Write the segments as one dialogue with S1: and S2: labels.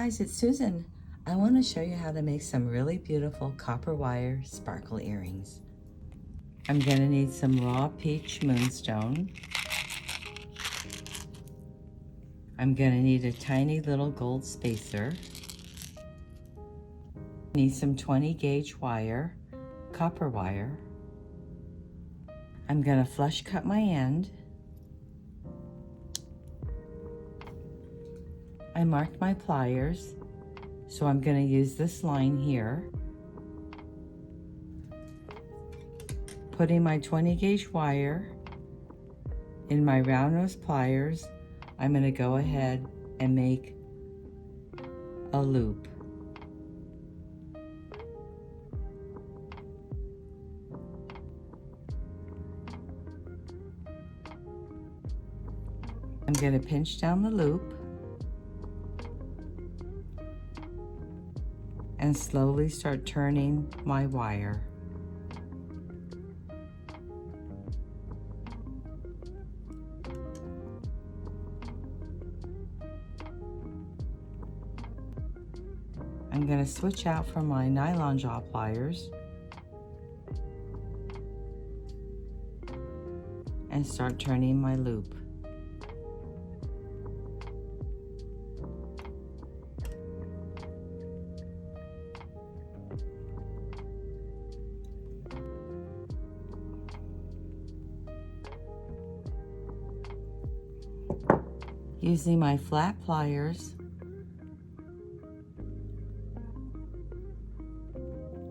S1: guys, it's Susan. I want to show you how to make some really beautiful copper wire sparkle earrings. I'm going to need some raw peach moonstone. I'm going to need a tiny little gold spacer. Need some 20 gauge wire, copper wire. I'm going to flush cut my end. I marked my pliers, so I'm going to use this line here. Putting my 20 gauge wire in my round nose pliers, I'm going to go ahead and make a loop. I'm going to pinch down the loop and slowly start turning my wire. I'm going to switch out from my nylon jaw pliers and start turning my loop. Using my flat pliers,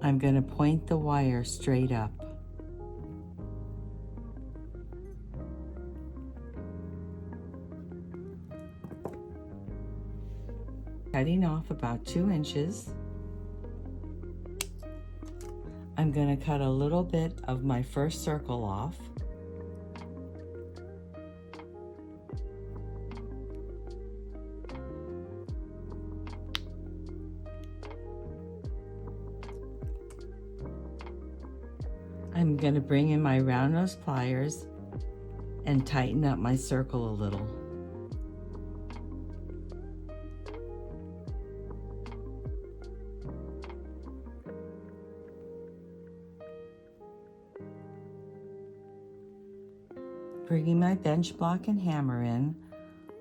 S1: I'm going to point the wire straight up. Cutting off about 2 inches. I'm going to cut a little bit of my first circle off. I'm going to bring in my round nose pliers and tighten up my circle a little. Bringing my bench block and hammer in,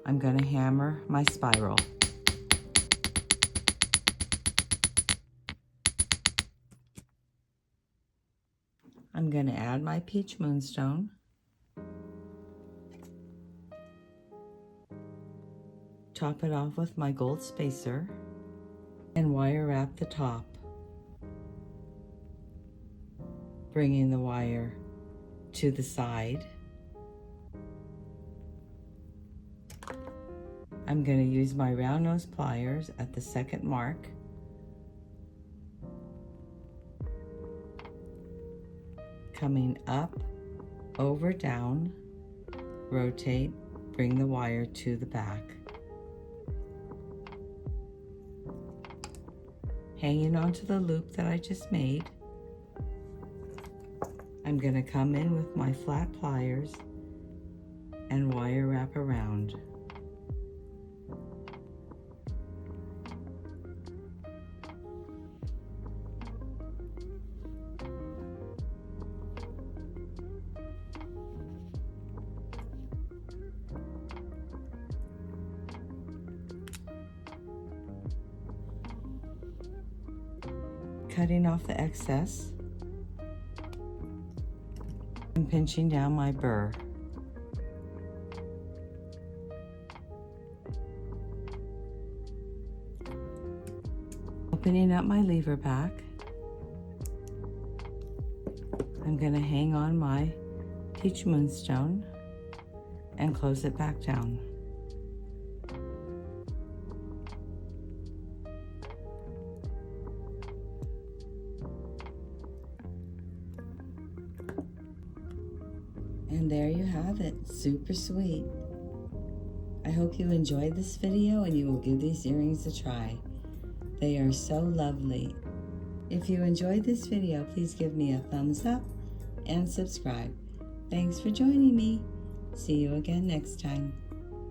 S1: I'm going to hammer my spiral. I'm going to add my peach moonstone. Top it off with my gold spacer and wire wrap the top. Bringing the wire to the side. I'm going to use my round nose pliers at the second mark. Coming up, over, down, rotate, bring the wire to the back. Hanging onto the loop that I just made, I'm going to come in with my flat pliers and wire wrap around. Cutting off the excess and pinching down my burr. Opening up my lever back, I'm going to hang on my peach moonstone and close it back down. And there you have it, super sweet. I hope you enjoyed this video and you will give these earrings a try. They are so lovely. If you enjoyed this video, please give me a thumbs up and subscribe. Thanks for joining me. See you again next time.